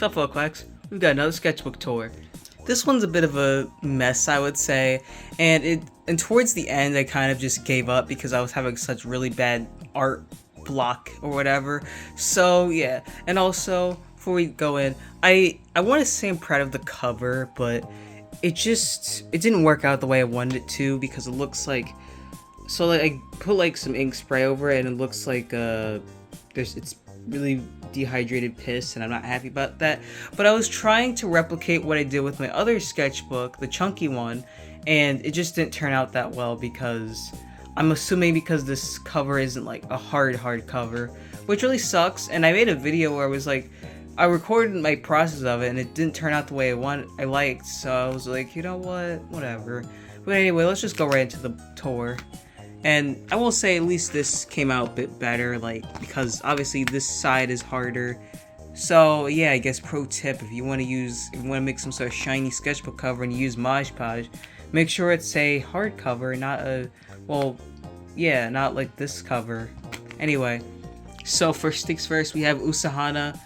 Sup folks, we've got another sketchbook tour. This one's a bit of a mess, I would say, and towards the end I kind of just gave up because I was having such really bad art block or whatever. So yeah, and also before we go in, I want to say I'm proud of the cover, but it didn't work out the way I wanted it to because it looks like, so like I put like some ink spray over it and it looks like it's really dehydrated piss, and I'm not happy about that. But I was trying to replicate what I did with my other sketchbook, the chunky one, and it just didn't turn out that well because I'm assuming because this cover isn't like a hard cover, which really sucks. And I made a video where I was like, I recorded my process of it and it didn't turn out the way I liked, so I was like, you know what, whatever. But anyway, let's just go right into the tour. And I will say at least this came out a bit better, like, because obviously this side is harder. So yeah, I guess pro tip, if you want to make some sort of shiny sketchbook cover and you use Mod Podge, make sure it's a hard cover, not not like this cover. Anyway, so first things first, we have Usahana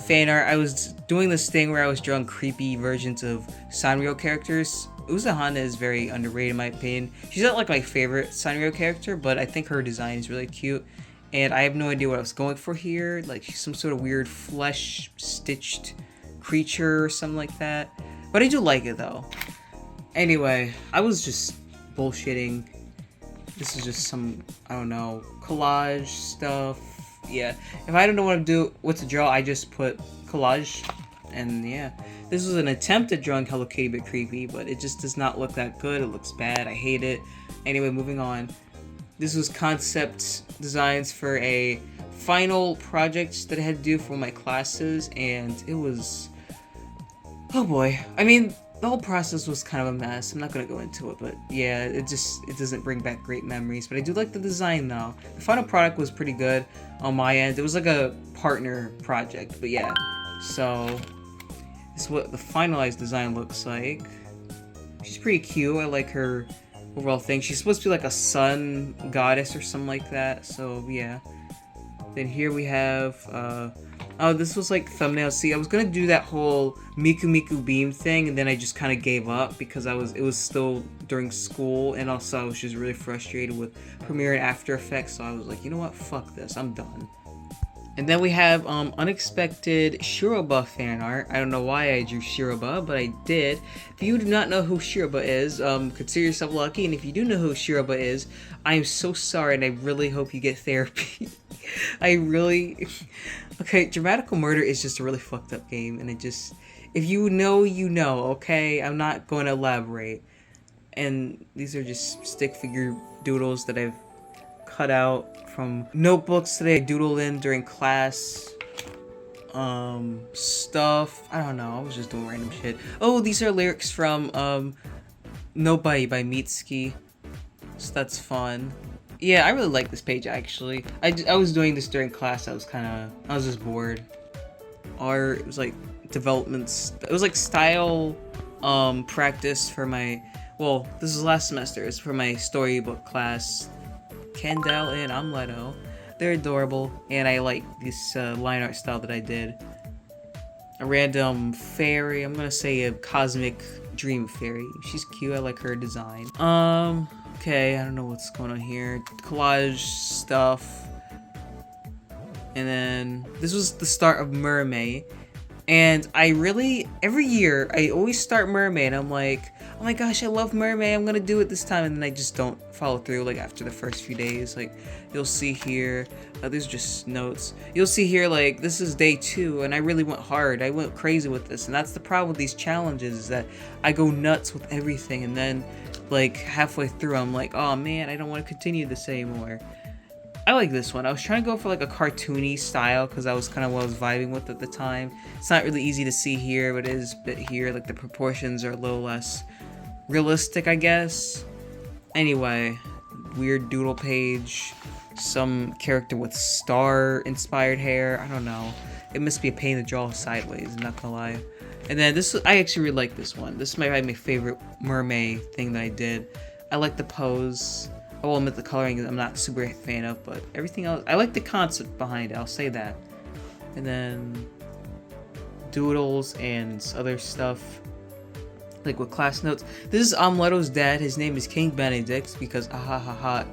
fan art. I was doing this thing where I was drawing creepy versions of Sanrio characters. Usahana is very underrated in my opinion. She's not like my favorite Sanrio character, but I think her design is really cute. And I have no idea what I was going for here. Like, she's some sort of weird flesh stitched creature or something like that. But I do like it though. Anyway, I was just bullshitting. This is just some, I don't know, collage stuff. Yeah, if I don't know what to draw, I just put collage. And yeah, this was an attempt at drawing Hello Kitty but creepy, but it just does not look that good. It looks bad. I hate it. Anyway, moving on. This was concept designs for a final project that I had to do for my classes, and it was, oh boy. I mean, the whole process was kind of a mess. I'm not gonna go into it, but yeah, it doesn't bring back great memories. But I do like the design though. The final product was pretty good on my end. It was like a partner project, but yeah. So this is what the finalized design looks like. She's pretty cute. I like her overall thing. She's supposed to be like a sun goddess or something like that. So yeah. Then here we have oh, this was like thumbnail. See, I was gonna do that whole Miku Miku beam thing, and then I just kind of gave up because it was still during school, and also I was just really frustrated with Premiere and After Effects. So I was like, you know what, fuck this, I'm done. And then we have unexpected Shiroba fan art. I don't know why I drew Shiroba, but I did. If you do not know who Shiroba is, consider yourself lucky. And if you do know who Shiroba is, I am so sorry, and I really hope you get therapy. Okay, Dramatical Murder is just a really fucked up game, and if you know, you know, okay? I'm not going to elaborate. And these are just stick figure doodles that I've cut out from notebooks that I doodled in during class. Stuff. I don't know, I was just doing random shit. Oh, these are lyrics from, Nobody by Mitsuki. So that's fun. Yeah, I really like this page actually. I was doing this during class. I was just bored. Art, it was like developments. It was like style practice for my, well, this is last semester. It's for my storybook class. Kendall and Amleto. They're adorable, and I like this line art style that I did. A random fairy. I'm gonna say a cosmic dream fairy. She's cute. I like her design. Okay, I don't know what's going on here. Collage stuff. And then this was the start of Mermaid. And every year, I always start Mermaid. I'm like, oh my gosh, I love Mermaid. I'm gonna do it this time. And then I just don't follow through, like, after the first few days. Like, you'll see here, these are just notes. You'll see here, like, this is day 2, and I really went hard. I went crazy with this. And that's the problem with these challenges, is that I go nuts with everything. And then, like, halfway through, I'm like, oh man, I don't want to continue this anymore. I like this one. I was trying to go for like a cartoony style because that was kind of what I was vibing with at the time. It's not really easy to see here, but it is a bit here. Like, the proportions are a little less realistic, I guess. Anyway, weird doodle page. Some character with star-inspired hair. I don't know. It must be a pain to draw sideways, I'm not gonna lie. And then this, I actually really like this one. This might be my favorite Mermaid thing that I did. I like the pose. I will admit the coloring I'm not super a fan of, but everything else, I like the concept behind it, I'll say that. And then doodles and other stuff, like with class notes. This is Omeletto's dad. His name is King Benedict because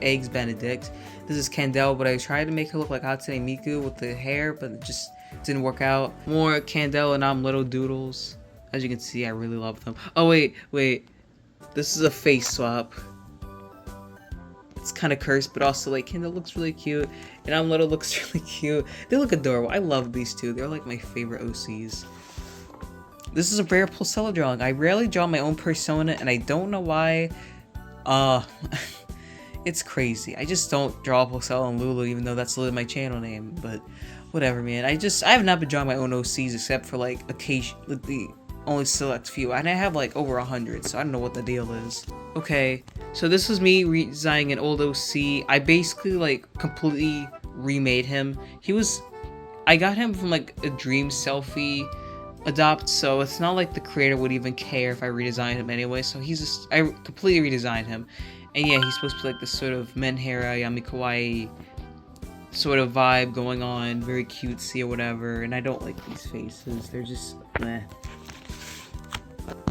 eggs Benedict. This is Candel, but I tried to make her look like Hatsune Miku with the hair, but it just didn't work out. More Candel and Omeletto doodles. As you can see, I really love them. Oh wait. This is a face swap. It's kind of cursed, but also like Candel looks really cute, and Omeletto looks really cute. They look adorable. I love these two. They're like my favorite OCs. This is a rare Pulcella drawing. I rarely draw my own persona, and I don't know why. It's crazy. I just don't draw Pulcella-Lulu, even though that's literally my channel name. But whatever, man. I have not been drawing my own OCs except for like the only select few, and I have like over 100, so I don't know what the deal is. Okay, so this was me redesigning an old OC. I basically like completely remade him. I got him from like a Dream Selfie adopt, so it's not like the creator would even care if I redesigned him anyway, so I completely redesigned him. And yeah, he's supposed to be like this sort of Menhera Yami Kawaii sort of vibe going on, very cutesy or whatever, and I don't like these faces. They're just meh.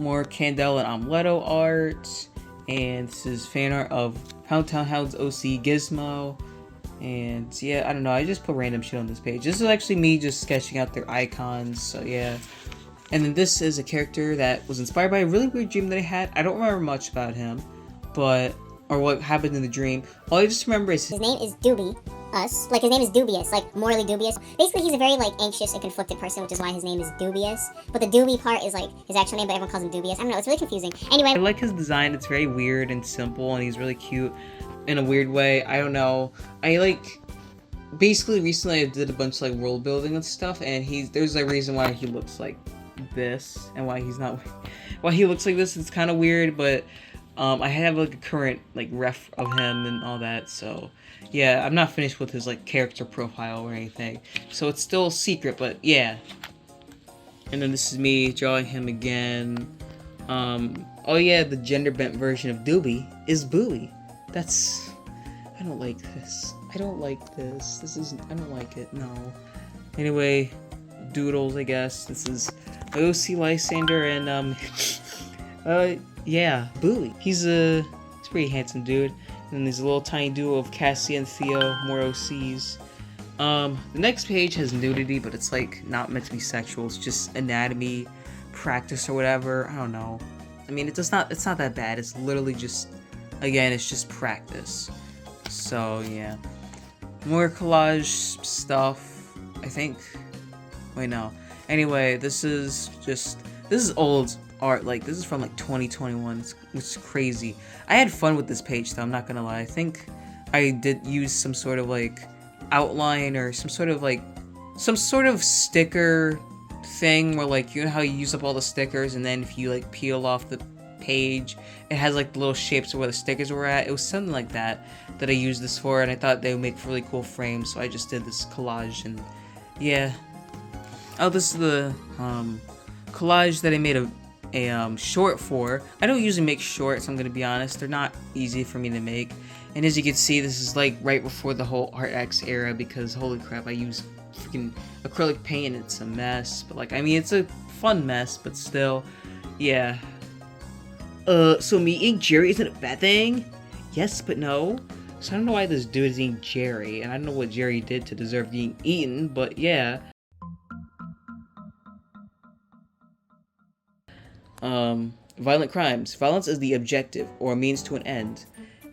More Candel and Omeletto art, and this is fan art of Poundtown Hound's OC Gizmo, and yeah, I don't know, I just put random shit on this page. This is actually me just sketching out their icons, so yeah. And then this is a character that was inspired by a really weird dream that I had. I don't remember much about him, or what happened in the dream. All I just remember is his name is Doobie. Like, his name is dubious, like, morally dubious. Basically, he's a very, like, anxious and conflicted person, which is why his name is dubious. But the doobie part is, like, his actual name, but everyone calls him dubious. I don't know, it's really confusing. Anyway. I like his design. It's very weird and simple, and he's really cute in a weird way. I don't know. Basically, recently I did a bunch of, like, world building and stuff, and there's a reason why he looks like this, and why he looks like this. It's kind of weird, but, I have, like, a current, like, ref of him and all that, so yeah, I'm not finished with his, like, character profile or anything, so it's still a secret, but yeah. And then this is me drawing him again. Oh yeah, the gender-bent version of Doobie is Bowie. I don't like this. I don't like this. I don't like it, no. Anyway, doodles, I guess. This is OC Lysander and, yeah, Bowie. He's a pretty handsome dude. And there's a little tiny duo of Cassie and Theo, more OCs. The next page has nudity, but it's like not meant to be sexual. It's just anatomy, practice or whatever. I don't know. I mean, it's not that bad. It's literally just, again, it's just practice. So yeah, more collage stuff, I think. Wait, no. Anyway, this is old art. Like, this is from like 2021, which is crazy. I had fun with this page though, I'm not gonna lie. I think I did use some sort of like outline or some sort of sticker thing where, like, you know how you use up all the stickers and then if you like peel off the page it has like the little shapes of where the stickers were at. It was something like that I used this for, and I thought they would make really cool frames, so I just did this collage. And yeah. Oh, this is the collage that I made a short for. I don't usually make shorts, I'm gonna be honest. They're not easy for me to make. And as you can see, this is like right before the whole ArtX era, because holy crap, I use freaking acrylic paint and it's a mess. But like, I mean, it's a fun mess, but still, yeah. So me eating Jerry isn't a bad thing? Yes, but no. So I don't know why this dude is eating Jerry, and I don't know what Jerry did to deserve being eaten, but yeah. Violent crimes. Violence is the objective, or a means to an end.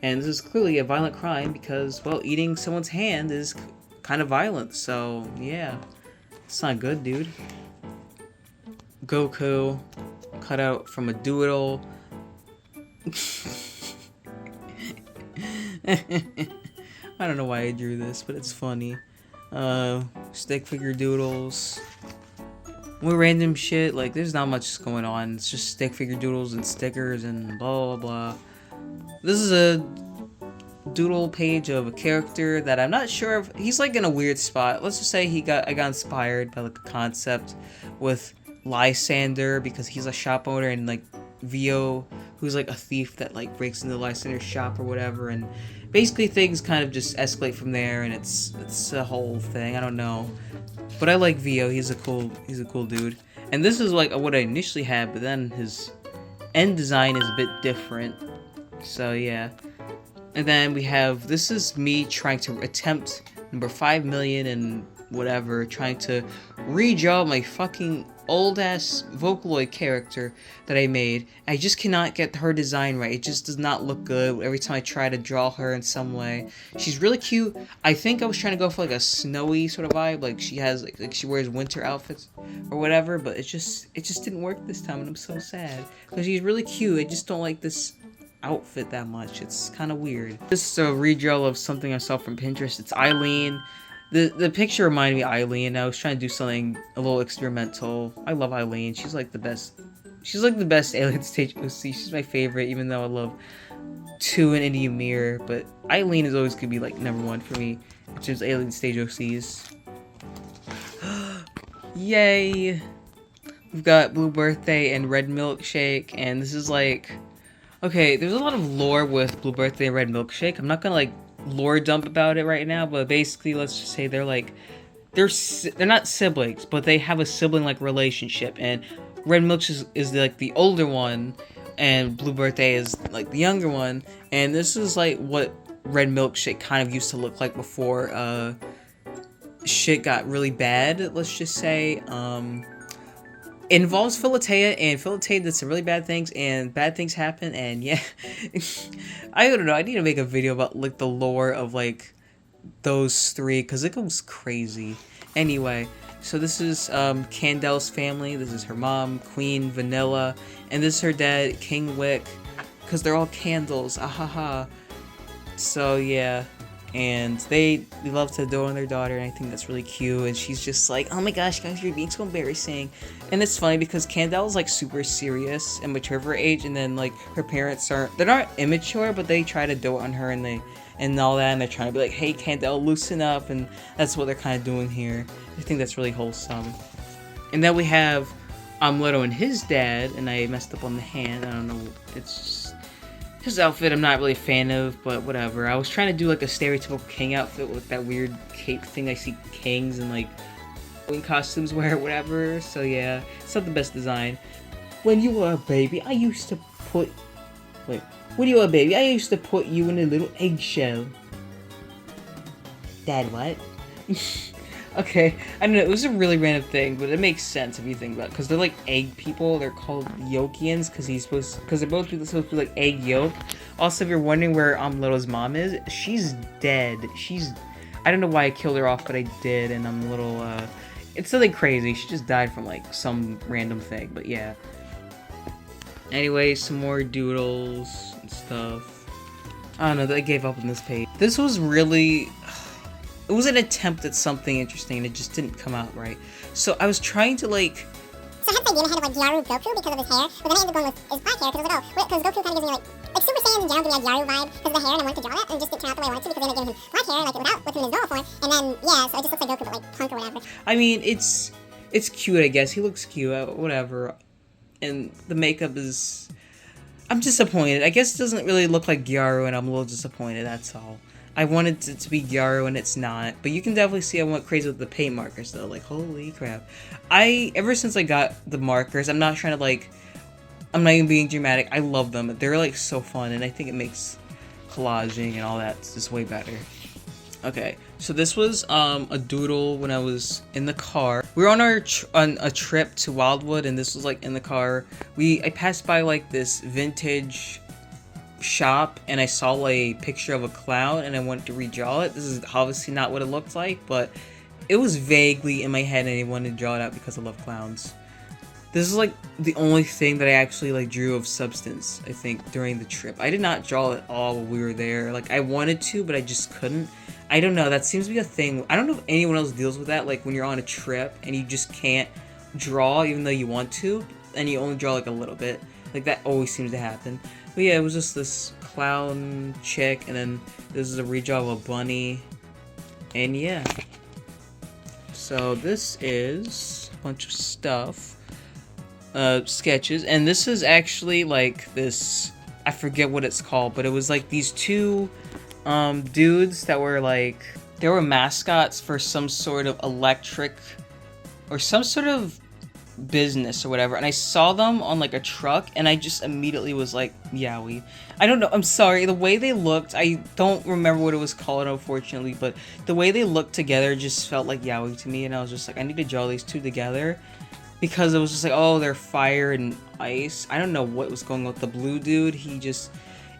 And this is clearly a violent crime because, well, eating someone's hand is kind of violent, so yeah. It's not good, dude. Goku, cut out from a doodle. I don't know why I drew this, but it's funny. Stick figure doodles. More random shit, like, there's not much going on. It's just stick figure doodles and stickers and blah, blah, blah. This is a doodle page of a character that I'm not sure if he's like in a weird spot. Let's just say I got inspired by like a concept with Lysander because he's a shop owner, and like Vio, who's like a thief that like breaks into Lysander's shop or whatever, and basically things kind of just escalate from there, and it's a whole thing. I don't know. But I like Vio, he's a cool dude. And this is like what I initially had, but then his end design is a bit different. So yeah. And then we have, this is me trying to attempt number 5 million and whatever, trying to redraw my fucking old ass Vocaloid character that I made. I just cannot get her design right. It just does not look good every time I try to draw her in some way. She's really cute. I think I was trying to go for like a snowy sort of vibe, like she has like she wears winter outfits or whatever, but it just didn't work this time, and I'm so sad because she's really cute. I just don't like this outfit that much. It's kind of weird. This is a redraw of something I saw from Pinterest. It's Eileen. The picture reminded me of Eileen. I was trying to do something a little experimental. I love Eileen. She's like the best. She's like the best Alien Stage OC. She's my favorite, even though I love 2 and Indie Mirror. But Eileen is always gonna be like #1 for me in terms of Alien Stage OCs. Yay! We've got Blue Birthday and Red Milkshake, and this is like, okay, there's a lot of lore with Blue Birthday and Red Milkshake. I'm not gonna like lore dump about it right now, but basically let's just say they're like, they're not siblings, but they have a sibling like relationship, and Red Milkshake is like the older one and Blue Birthday is like the younger one, and this is like what Red Milkshake kind of used to look like before shit got really bad, let's just say. It involves Philatea, and Philatea did some really bad things, and bad things happen, and yeah. I don't know, I need to make a video about, like, the lore of, like, those 3, because it goes crazy. Anyway, so this is, Candel's family. This is her mom, Queen Vanilla, and this is her dad, King Wick, because they're all candles, ahaha. So, yeah. And they love to adore their daughter, and I think that's really cute. And she's just like, oh my gosh, guys, you're being so embarrassing. And it's funny because Candel is like super serious and mature for her age, and then like her parents they're not immature, but they try to dote on her and all that, and they're trying to be like, hey Candel, loosen up, and that's what they're kind of doing here. I think that's really wholesome. And then we have Amleto and his dad, and I messed up on the hand. I don't know, it's just his outfit I'm not really a fan of, but whatever. I was trying to do like a stereotypical king outfit with that weird cape thing I see kings and like Halloween costumes wear or whatever. So yeah, it's not the best design. When you were a baby, I used to put... Wait. When you were a baby, I used to put you in a little eggshell. Dad, what? Okay, I don't know, it was a really random thing, but it makes sense if you think about it, because they're like egg people. They're called Yokians, because they're both supposed to be like egg yolk. Also, if you're wondering where Amleto's mom is, she's dead. I don't know why I killed her off, but I did, and I'm a little, it's something crazy. She just died from like some random thing, but yeah. Anyway, some more doodles and stuff. I don't know, I gave up on this page. This was really... It was an attempt at something interesting, and it just didn't come out right. So I was trying to like... So I had this idea in my head of like Gyaru Goku because of his hair, but then I ended up going with his black hair because I was like, oh, wait, because Goku kind of gives me like Super Saiyan and Gyaru give me a Gyaru vibe because of the hair, and I wanted to draw that, and it just didn't turn out the way I wanted to because they ended up giving him black hair, like without what's in his normal form, and then, yeah, so it just looks like Goku, but like punk or whatever. I mean, it's cute, I guess. He looks cute, whatever. And the makeup is... I'm disappointed. I guess it doesn't really look like Gyaru, and I'm a little disappointed, that's all. I wanted it to be Gyaru, and it's not. But you can definitely see I went crazy with the paint markers, though. Like, holy crap. Ever since I got the markers, I'm not trying to, like... I'm not even being dramatic. I love them. They're, like, so fun, and I think it makes collaging and all that just way better. Okay, so this was a doodle when I was in the car. We were on a trip to Wildwood, and this was, like, in the car. I passed by, like, this vintage... shop, and I saw a picture of a clown, and I wanted to redraw it. This is obviously not what it looked like, but it was vaguely in my head, and I wanted to draw it out because I love clowns. This is like the only thing that I actually like drew of substance, I think, during the trip. I did not draw it all while we were there. Like, I wanted to, but I just couldn't. I don't know, that seems to be a thing. I don't know if anyone else deals with that, like when you're on a trip and you just can't draw even though you want to, and you only draw like a little bit. Like, that always seems to happen. But yeah, it was just this clown chick, and then this is a redraw of a bunny, and yeah. So this is a bunch of stuff, sketches, and this is actually like this, I forget what it's called, but it was like these two dudes that were like, they were mascots for some sort of electric, or some sort of business or whatever, and I saw them on like a truck, and I just immediately was like, yaoi. I don't know, I'm sorry, the way they looked, I don't remember what it was called, unfortunately, but the way they looked together just felt like yaoi to me, and I was just like, I need to draw these two together, because it was just like, oh, they're fire and ice. I don't know what was going on with the blue dude.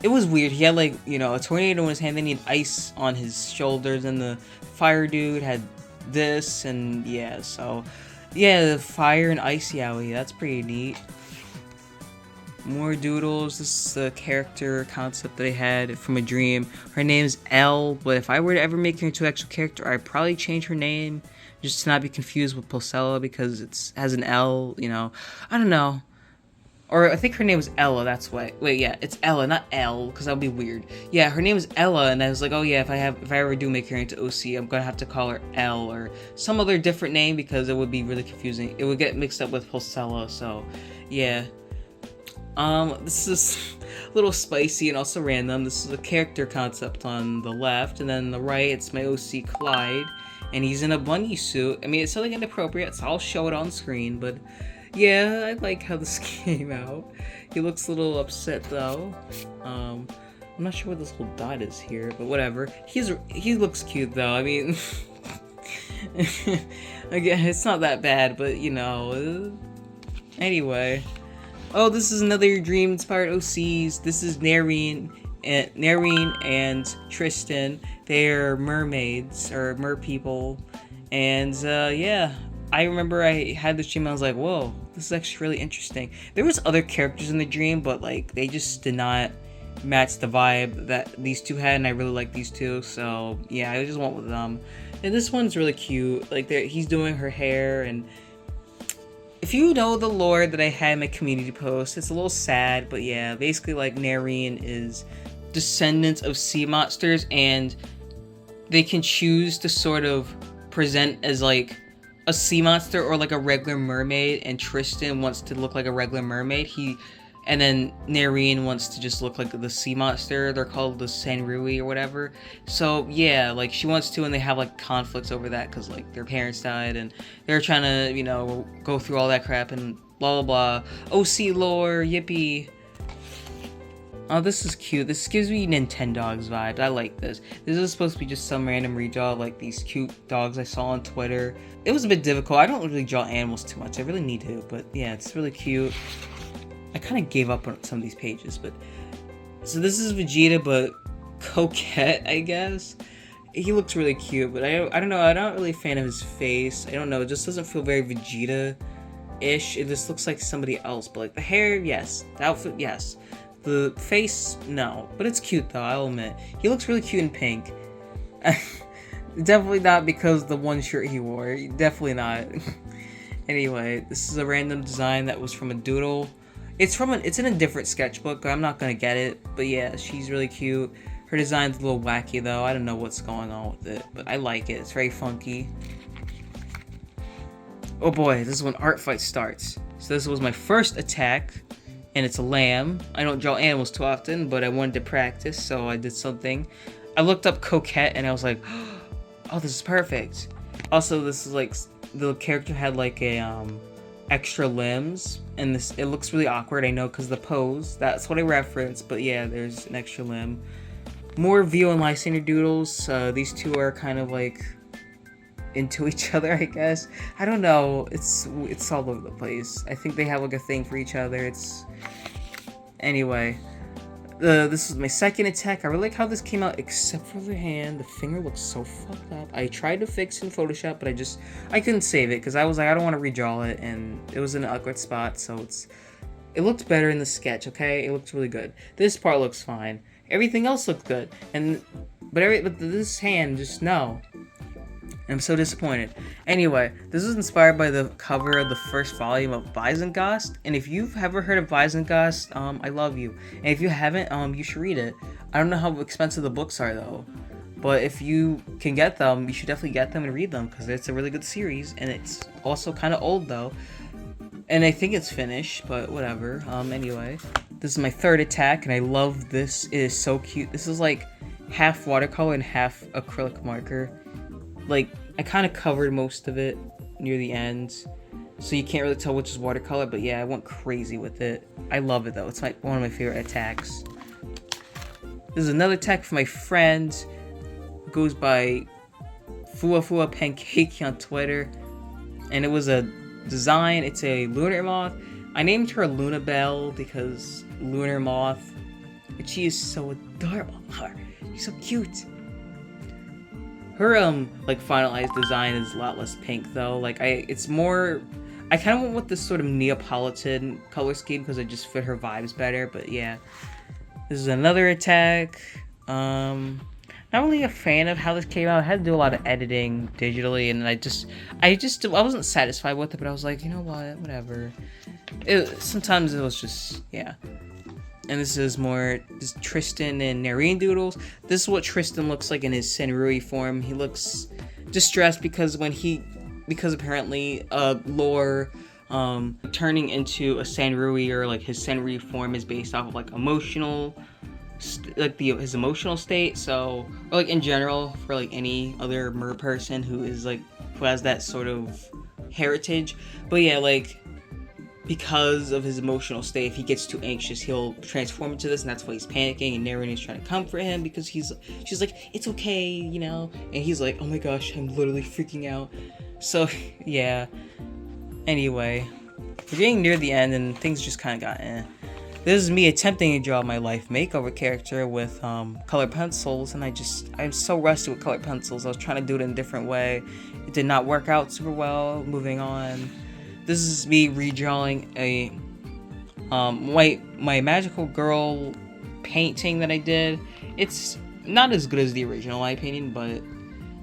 It was weird. He had like, you know, a tornado in his hand, then he had ice on his shoulders, and the fire dude had this, and yeah, so yeah, the fire and ice yaoi, that's pretty neat. More doodles. This is the character concept that I had from a dream. Her name is Elle, but if I were to ever make her into an actual character, I'd probably change her name just to not be confused with Pulcella, because it has an L, you know. I don't know. Or I think her name was Ella, that's why. Wait, yeah, it's Ella, not L, because that would be weird. Yeah, her name is Ella, and I was like, oh yeah, if I ever do make her into OC, I'm gonna have to call her L or some other different name, because it would be really confusing. It would get mixed up with Pulcella, so yeah. This is a little spicy and also random. This is a character concept on the left, and then on the right, it's my OC Clyde, and he's in a bunny suit. I mean, it's something inappropriate, so I'll show it on screen, but yeah, I like how this came out. He looks a little upset though. I'm not sure what this little dot is here, but whatever. He looks cute though. I mean, again, it's not that bad, but you know. Anyway, oh, this is another dream-inspired OCs. This is Nerine and Tristan. They're mermaids or merpeople, and yeah. I remember I had this dream and I was like, whoa, this is actually really interesting. There was other characters in the dream, but like they just did not match the vibe that these two had, and I really like these two, so yeah, I just went with them. And this one's really cute. Like he's doing her hair, and if you know the lore that I had in my community post, it's a little sad, but yeah, basically like Nerine is descendants of sea monsters, and they can choose to sort of present as like a sea monster or like a regular mermaid, and Tristan wants to look like a regular mermaid. And then Nerine wants to just look like the sea monster. They're called the Sanrui or whatever. So yeah, like she wants to, and they have like conflicts over that because like their parents died, and they're trying to, you know, go through all that crap and blah blah blah. OC lore, yippee. Oh, this is cute. This gives me Nintendogs vibes. I like this. This is supposed to be just some random redraw, like these cute dogs I saw on Twitter. It was a bit difficult. I don't really draw animals too much. I really need to, but yeah, it's really cute. I kind of gave up on some of these pages, but... So this is Vegeta, but coquette, I guess. He looks really cute, but I don't know. I'm not really a fan of his face. I don't know. It just doesn't feel very Vegeta-ish. It just looks like somebody else, but like the hair, yes. The outfit, yes. The face, no. But it's cute though, I'll admit. He looks really cute in pink. Definitely not because the one shirt he wore. Definitely not. Anyway, this is a random design that was from a doodle. It's in a different sketchbook. I'm not gonna get it. But yeah, she's really cute. Her design's a little wacky though. I don't know what's going on with it. But I like it. It's very funky. Oh boy, this is when art fight starts. So this was my first attack. And it's a lamb. I don't draw animals too often, but I wanted to practice, so I did something. I looked up coquette, and I was like, oh, this is perfect. Also, this is like, the character had like a, extra limbs, and it looks really awkward, I know, because the pose. That's what I referenced, but yeah, there's an extra limb. More Vio and Lysander doodles. These two are kind of like into each other, I guess. I don't know. It's all over the place. I think they have like a thing for each other. Anyway, this is my second attack. I really like how this came out, except for the hand. The finger looks so fucked up. I tried to fix it in Photoshop, but I couldn't save it because I was like, I don't want to redraw it, and it was in an awkward spot. So it looked better in the sketch. Okay, it looked really good. This part looks fine. Everything else looked good, but this hand, just no. I'm so disappointed. Anyway, this is inspired by the cover of the first volume of Weissengost, and if you've ever heard of Weissengost, I love you. And if you haven't, you should read it. I don't know how expensive the books are though, but if you can get them, you should definitely get them and read them because it's a really good series, and it's also kind of old though. And I think it's finished, but whatever. Anyway, this is my third attack, and I love this. It is so cute. This is like half watercolor and half acrylic marker. Like, I kind of covered most of it near the end. so you can't really tell which is watercolor, but yeah, I went crazy with it. I love it though. It's one of my favorite attacks. This is another attack from my friend who goes by Fua Pancake on Twitter, and it was a design. It's a lunar moth. I named her Luna Bell because lunar moth, and she is so adorable. She's so cute. Her like finalized design is a lot less pink though. Like it's more. I kind of went with this sort of Neapolitan color scheme because it just fit her vibes better. But yeah, this is another attack. Not really a fan of how this came out. I had to do a lot of editing digitally, and I wasn't satisfied with it. But I was like, you know what, whatever. Sometimes it was just, yeah. And this is more Tristan and Narine doodles. This is what Tristan looks like in his Senrui form. He looks distressed because apparently lore turning into a Senrui, or like his Senrui form, is based off of like emotional, his emotional state. So, or like in general, for like any other mer person who has that sort of heritage. But yeah, like, because of his emotional state, if he gets too anxious, he'll transform into this, and that's why he's panicking, and Narine is trying to comfort him because she's like, it's okay, you know, and he's like, oh my gosh, I'm literally freaking out. So yeah, anyway, we're getting near the end and things just kind of got This is me attempting to draw my life makeover character with colored pencils, and I'm so rusty with colored pencils. I was trying to do it in a different way. It did not work out super well. Moving on. This is me redrawing a my magical girl painting that I did. It's not as good as the original, in my opinion, but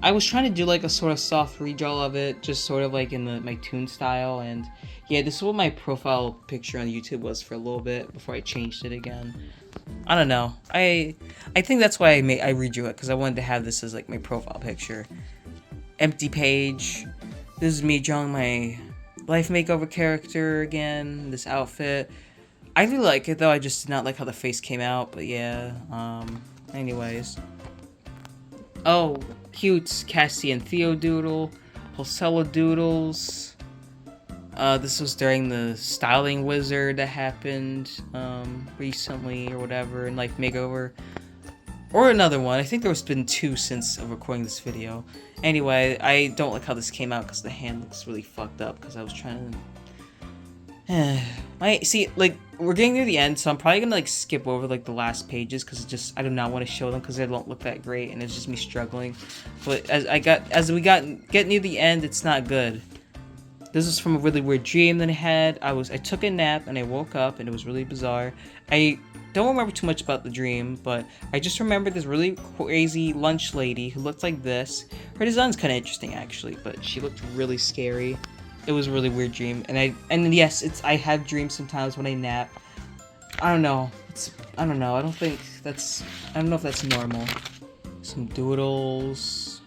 I was trying to do like a sort of soft redraw of it, just sort of like in my toon style. And yeah, this is what my profile picture on YouTube was for a little bit before I changed it again. I don't know. I think that's why I redrew it, because I wanted to have this as like my profile picture. Empty page. This is me drawing my life makeover character again. This outfit. I really like it though. I just did not like how the face came out. But yeah. Anyways. Oh, cute Cassie and Theo doodle. Pulcella doodles. This was during the styling wizard that happened recently or whatever in Life Makeover. Or another one. I think there's been two since recording this video. Anyway, I don't like how this came out because the hand looks really fucked up because I was trying to... See, like, we're getting near the end, so I'm probably gonna like skip over like the last pages because I do not want to show them because they don't look that great and it's just me struggling. But as we get near the end, it's not good. This is from a really weird dream that I had. I took a nap and I woke up and it was really bizarre. I don't remember too much about the dream, but I just remember this really crazy lunch lady who looked like this. Her design's kind of interesting actually, but she looked really scary. It was a really weird dream, and yes, I have dreams sometimes when I nap. I don't know. I don't know. I don't know if that's normal. Some doodles.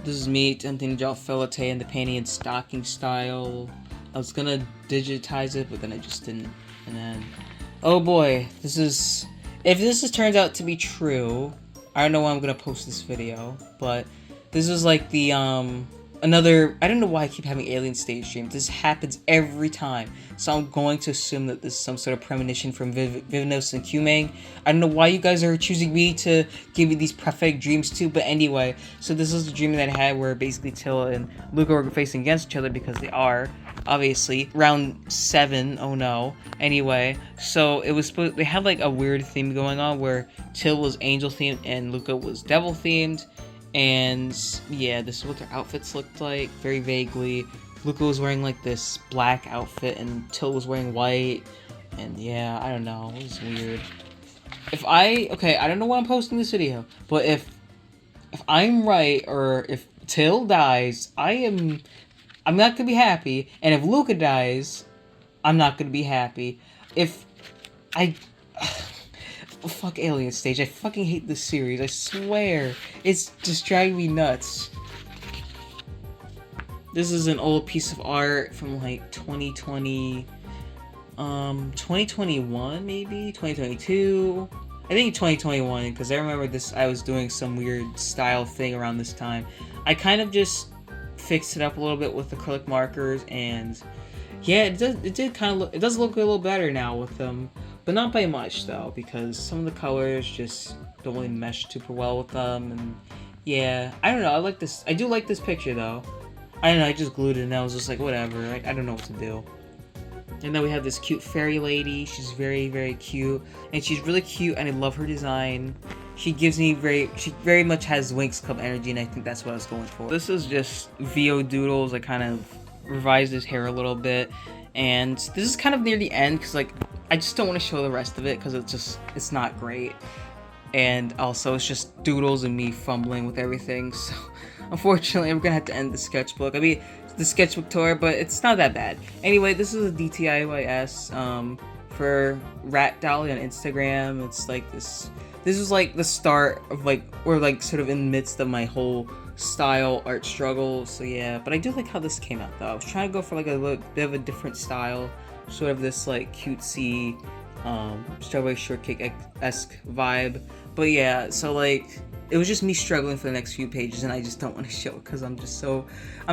This is me attempting to draw filet in the panty and stocking style. I was gonna digitize it, but then I just didn't. And then, oh boy, if this turns out to be true, I don't know when I'm gonna post this video, but this is like the I don't know why I keep having alien stage streams. This happens every time. So I'm going to assume that this is some sort of premonition from Vivinos and Kumang. I don't know why you guys are choosing me to give you these prophetic dreams too, but anyway. So this is the dream that I had where basically Tilla and Luca were facing against each other because they are, obviously. Round 7, oh no. Anyway, so they had like a weird theme going on where Till was angel themed and Luca was devil themed. And yeah, this is what their outfits looked like, very vaguely. Luca was wearing like this black outfit and Till was wearing white. And yeah, I don't know, it was weird. I don't know why I'm posting this video, but if I'm right, or if Till dies, I'm not gonna be happy. And if Luca dies, I'm not gonna be happy. Fuck Alien Stage. I fucking hate this series. I swear. It's just driving me nuts. This is an old piece of art from like 2020. 2021 maybe? 2022? I think 2021 because I remember this. I was doing some weird style thing around this time. I kind of just fixed it up a little bit with acrylic markers, and yeah, it does look a little better now with them, but not by much though, because some of the colors just don't really mesh super well with them, and yeah, I don't know. I do like this picture though. I don't know, I just glued it and I was just like, whatever, I don't know what to do. And then we have this cute fairy lady. She's very, very cute. And she's really cute, and I love her design. She very much has Winx Club energy, and I think that's what I was going for. This is just VO Doodles. I kind of revised his hair a little bit. And this is kind of near the end, because like, I just don't want to show the rest of it, because it's not great. And also, it's just Doodles and me fumbling with everything, so unfortunately, I'm gonna have to end the sketchbook. I mean, the sketchbook tour, but it's not that bad. Anyway, this is a DTIYS for Rat Dolly on Instagram. It's like this is like the start of like, or like sort of in the midst of my whole style art struggle. So yeah, but I do like how this came out though. I was trying to go for like a bit of a different style, sort of this like cutesy Strawberry Shortcake-esque vibe. But yeah, so like, it was just me struggling for the next few pages, and I just don't want to show it because I'm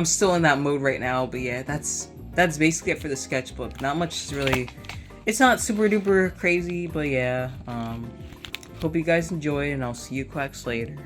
still in that mode right now. But yeah, that's basically it for the sketchbook. Not much really, it's not super duper crazy, but yeah, hope you guys enjoy, and I'll see you quacks later.